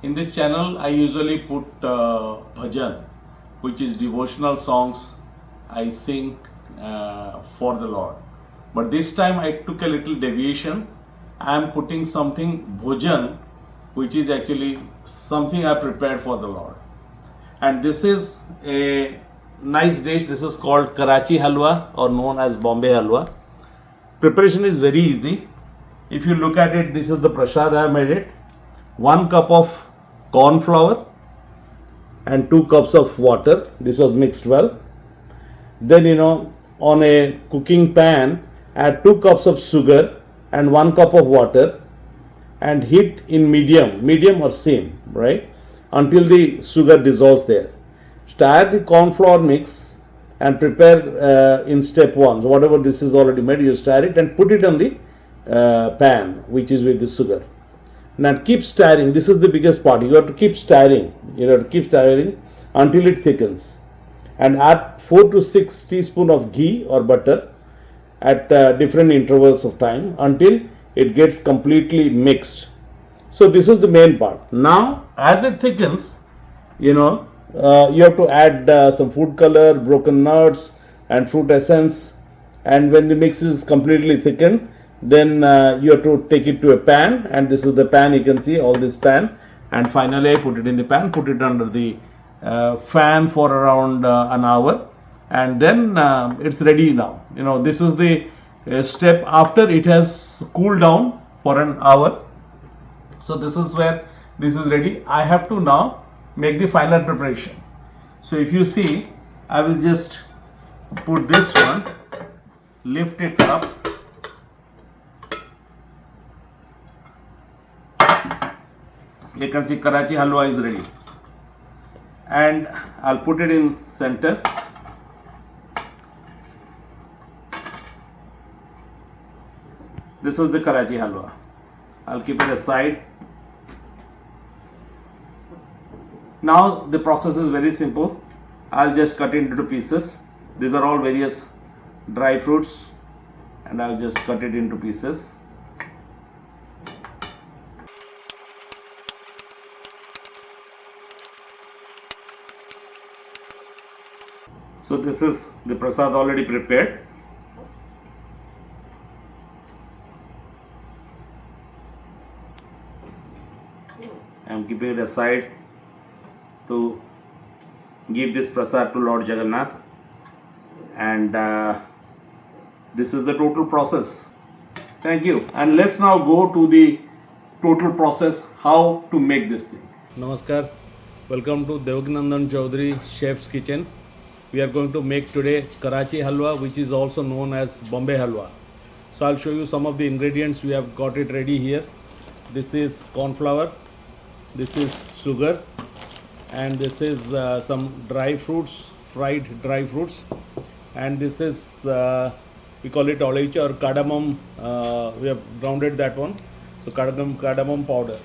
In this channel, I usually put bhajan, which is devotional songs I sing for the Lord. But this time I took a little deviation. I am putting something bhojan, which is actually something I prepared for the Lord. And this is a nice dish. This is called Karachi Halwa, or known as Bombay Halwa. Preparation is very easy. If you look at it, this is the Prasad I have made it. 1 cup of corn flour and 2 cups of water. This was mixed well. Then on a cooking pan, add 2 cups of sugar and 1 cup of water and heat in medium or same, right, until the sugar dissolves there. Stir the corn flour mix and prepare in step 1. So whatever this is already made, you stir it and put it on the pan which is with the sugar. Now keep stirring. This is the biggest part. You have to keep stirring. You have to keep stirring until it thickens. And add 4 to 6 teaspoons of ghee or butter at different intervals of time until it gets completely mixed. So this is the main part. Now as it thickens, you have to add some food color, broken nuts and fruit essence. And when the mix is completely thickened, then you have to take it to a pan, and this is the pan. You can see all this pan, and finally I put it in the pan, put it under the fan for around an hour, and then it's ready now. This is the step after it has cooled down for an hour. So this is where this is ready. I have to now make the final preparation. So if you see, I will just put this one, lift it up, you can see Karachi Halwa is ready, and I'll put it in center. This is the Karachi Halwa. I'll keep it aside. Now the process is very simple. I'll just cut it into pieces. These are all various dry fruits, and I'll just cut it into pieces. So this is the prasad already prepared. I am keeping it aside to give this prasad to Lord Jagannath, and this is the total process. Thank you. And let's now go to the total process, how to make this thing. Namaskar. Welcome to Debaki Nandan Chowdhury Chef's Kitchen. We are going to make today Karachi Halwa, which is also known as Bombay Halwa. So I'll show you some of the ingredients. We have got it ready here. This is corn flour, this is sugar, and this is some dry fruits, fried dry fruits, and this is we call it olaicha or cardamom. We have grounded that one, so cardamom powder.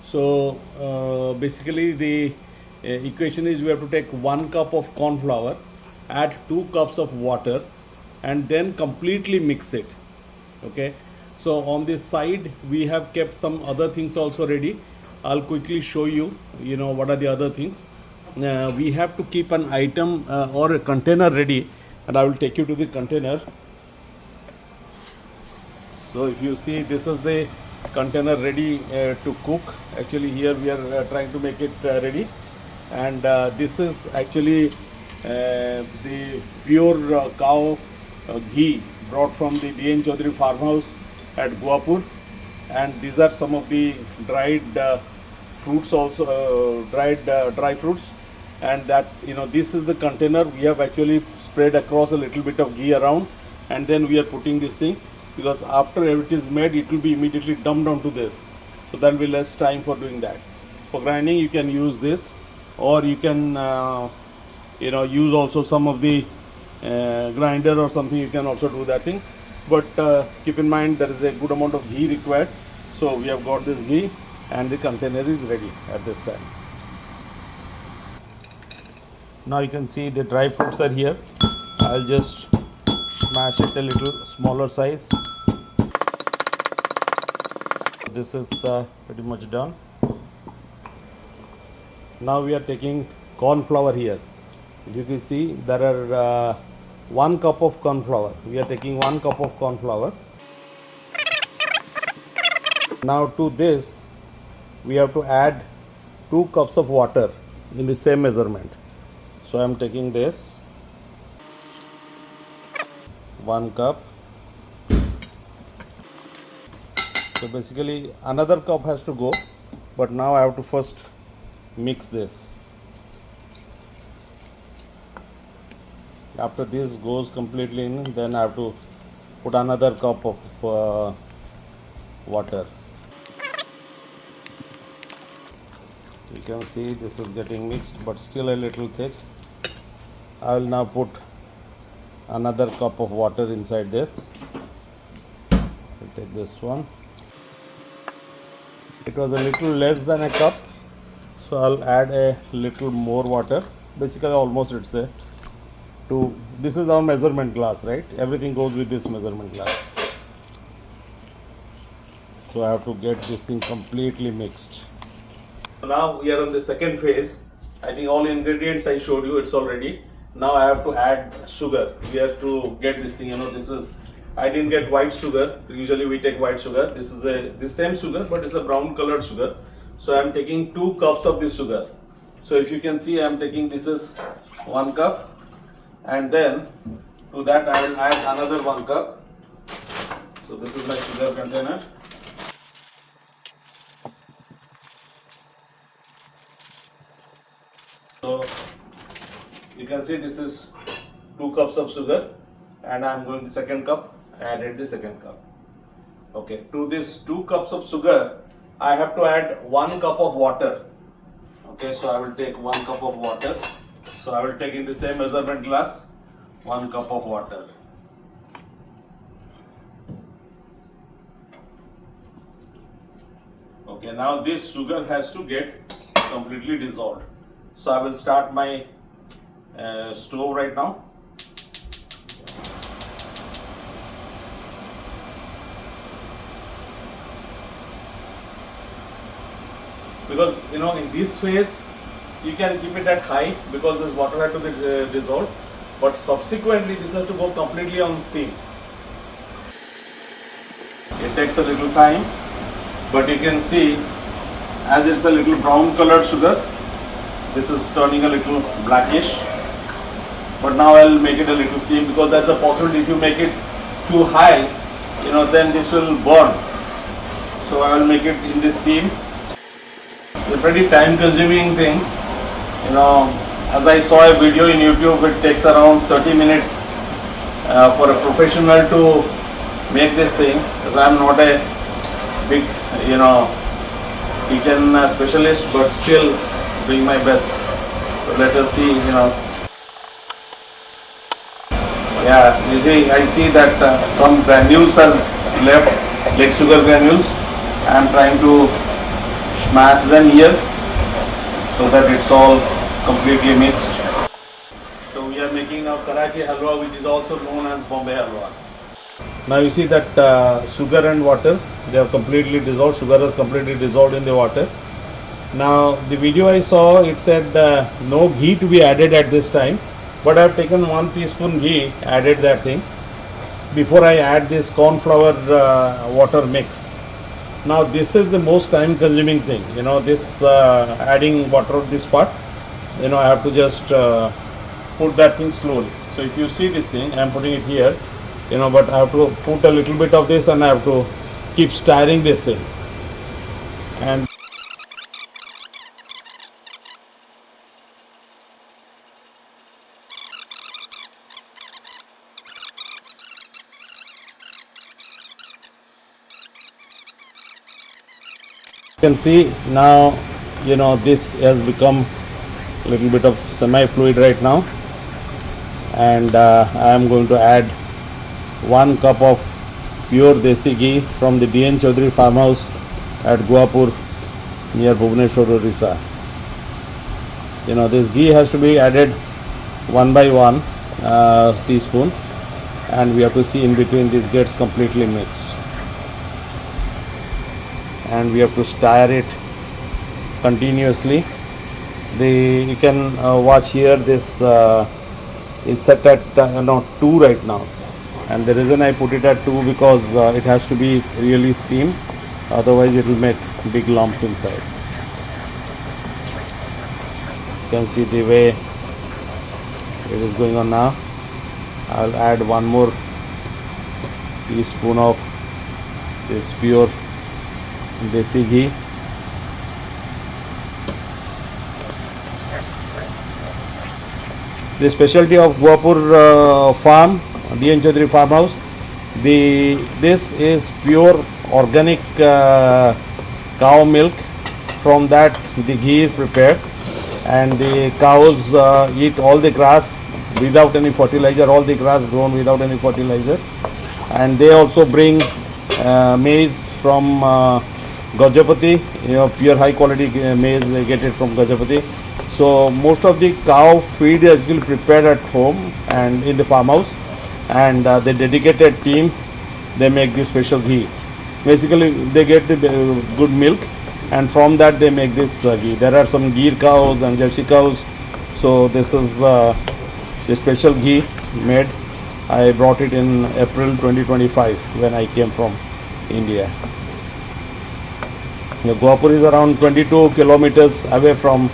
So basically the equation is we have to take 1 cup of corn flour, add 2 cups of water, and then completely mix it. Okay, so on this side we have kept some other things also ready. I'll quickly show you what are the other things. We have to keep an item or a container ready, and I will take you to the container. So if you see, this is the container ready to cook. Actually here we are trying to make it ready, and this is actually the pure cow ghee brought from the D.N. Chowdhury farmhouse at Guwapur, and these are some of the dried fruits also, dry fruits, and that this is the container. We have actually spread across a little bit of ghee around, and then we are putting this thing, because after it is made it will be immediately dumped onto this, so there will be less time for doing that. For grinding you can use this, or you can use also some of the grinder or something. You can also do that thing, but keep in mind there is a good amount of ghee required. So we have got this ghee, and the container is ready at this time. Now you can see the dry fruits are here. I'll just smash it a little smaller size. This is pretty much done. Now we are taking corn flour here. If you can see, there are 1 cup of corn flour. We are taking 1 cup of corn flour. Now to this we have to add 2 cups of water in the same measurement. So I am taking this 1 cup. So basically another cup has to go, but now I have to first mix this. After this goes completely in, then I have to put another cup of water. You can see this is getting mixed, but still a little thick. I will now put another cup of water inside this. I'll take this one. It was a little less than a cup, so I'll add a little more water. Basically almost it's a this is our measurement glass, right? Everything goes with this measurement glass. So I have to get this thing completely mixed. Now we are on the second phase. I think all ingredients I showed you, it's already. Now I have to add sugar. We have to get this thing, this is, I didn't get white sugar. Usually we take white sugar. This is the same sugar, but it's a brown colored sugar. So I am taking 2 cups of this sugar. So if you can see, I am taking, this is 1 cup. And then to that I will add another 1 cup. So this is my sugar container. So you can see this is 2 cups of sugar, and I am going the second cup. I added the second cup. Okay, to this 2 cups of sugar I have to add 1 cup of water. Okay, so I will take 1 cup of water. So I will take in the same measurement glass 1 cup of water. Okay, now this sugar has to get completely dissolved. So I will start my stove right now. Because in this phase you can keep it at high because this water has to be dissolved, but subsequently this has to go completely on steam. It takes a little time, but you can see as it's a little brown colored sugar, this is turning a little blackish. But now I will make it a little steam, because there's a possibility if you make it too high, then this will burn. So I will make it in this steam. It's a pretty time consuming thing. As I saw a video in YouTube, it takes around 30 minutes for a professional to make this thing, because I am not a big kitchen specialist, but still doing my best. So let us see. Yeah, you see, I see that some granules are left, like sugar granules. I am trying to smash them here so that it's all completely mixed. So we are making now Karachi Halwa, which is also known as Bombay Halwa. Now you see that sugar and water, they have completely dissolved. Sugar is completely dissolved in the water. Now the video I saw, it said no ghee to be added at this time, but I have taken 1 teaspoon ghee, added that thing before I add this corn flour water mix. Now this is the most time consuming thing, this adding water, this part, I have to just put that thing slowly. So if you see this thing, I am putting it here, but I have to put a little bit of this, and I have to keep stirring this thing. And you can see now, this has become a little bit of semi-fluid right now, and I am going to add 1 cup of pure desi ghee from the DN Chowdhury farmhouse at Guwapur near Bhubaneswar, Orissa. This ghee has to be added 1 by 1 teaspoon, and we have to see in between this gets completely mixed. And we have to stir it continuously You can watch here, this is set at 2 right now, and the reason I put it at 2 because it has to be really seam, otherwise it will make big lumps inside. You can see the way it is going on now. I'll add one more teaspoon of this pure desi ghee. The specialty of Guwapur farm, D.N. Chowdhury farmhouse, this is pure organic cow milk. From that the ghee is prepared, and the cows eat all the grass without any fertilizer, all the grass grown without any fertilizer, and they also bring maize from Gajapati, pure high quality maize, they get it from Gajapati. So most of the cow feed is actually prepared at home and in the farmhouse, and the dedicated team, they make this special ghee. Basically they get the good milk, and from that they make this ghee. There are some Gir cows and Jersey cows, so this is the special ghee made. I brought it in April 2025 when I came from India. Guwapur is around 22 kilometers away from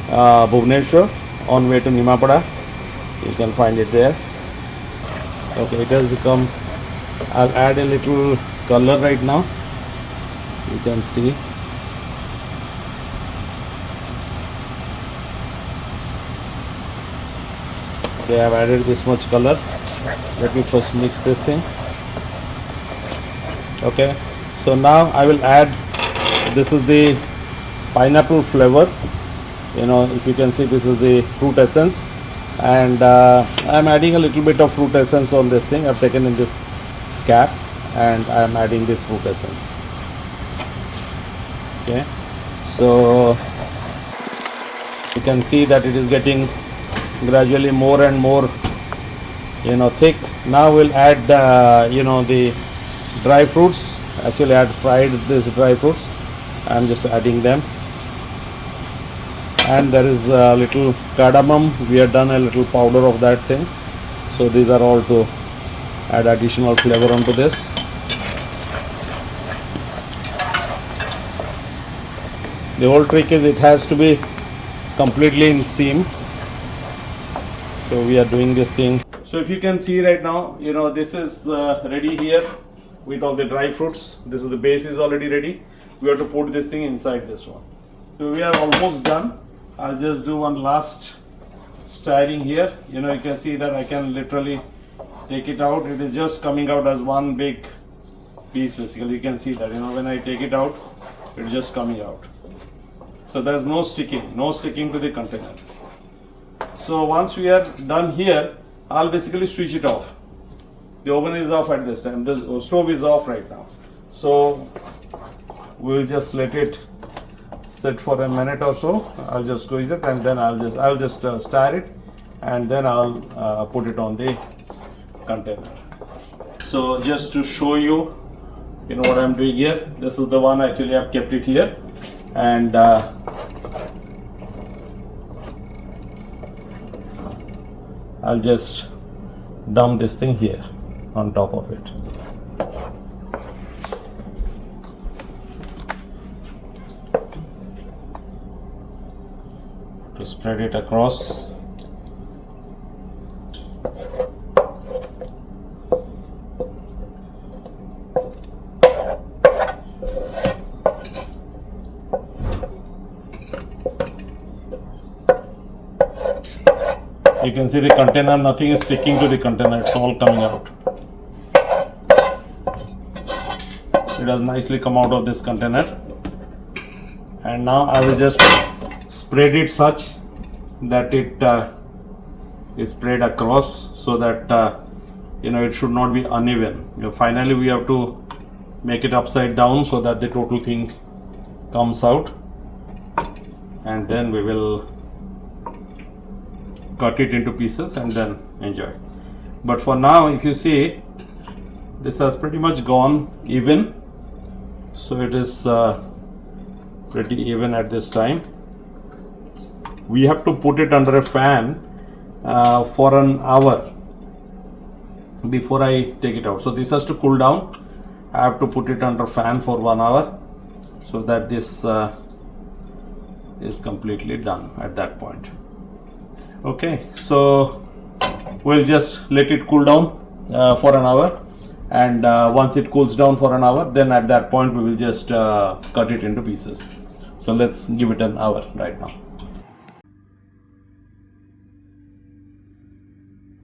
Bhubaneswar, on way to Nimapada. You can find it there. Okay, it has become, I'll add a little color right now. You can see. Okay, I have added this much color. Let me first mix this thing. Okay, so now I will add, this is the pineapple flavor. If you can see, this is the fruit essence, and I am adding a little bit of fruit essence on this thing. I have taken in this cap, and I am adding this fruit essence. Okay, so you can see that it is getting gradually more and more thick. Now we'll add the dry fruits. Actually I had fried these dry fruits. I am just adding them, and there is a little cardamom. We have done a little powder of that thing, so these are all to add additional flavor onto this. The whole trick is it has to be completely in seam. So we are doing this thing. So if you can see right now, this is ready here with all the dry fruits. This is the base is already ready. We have to put this thing inside this one. So we are almost done. I'll just do one last stirring here. You can see that I can literally take it out. It is just coming out as one big piece. Basically you can see that when I take it out, it's just coming out. So there's no sticking to the container. So once we are done here, I'll basically switch it off. The oven is off at this time. The stove is off right now. So we'll just let it sit for a minute or so. I'll just squeeze it, and then I'll just stir it, and then I'll put it on the container. So just to show you, what I'm doing here. This is the one actually I've kept it here, and I'll just dump this thing here on top of it. To spread it across. You can see the container, nothing is sticking to the container, it's all coming out. It has nicely come out of this container. And now I will just spread it such that it is spread across, so that it should not be uneven. Finally we have to make it upside down so that the total thing comes out, and then we will cut it into pieces and then enjoy. But for now, if you see, this has pretty much gone even, so it is pretty even at this time. we have to put it under a fan for an hour before I take it out. So this has to cool down. I have to put it under fan for 1 hour so that this is completely done at that point. Okay, so we'll just let it cool down for an hour, and once it cools down for an hour, then at that point we will just cut it into pieces. So let's give it an hour right now.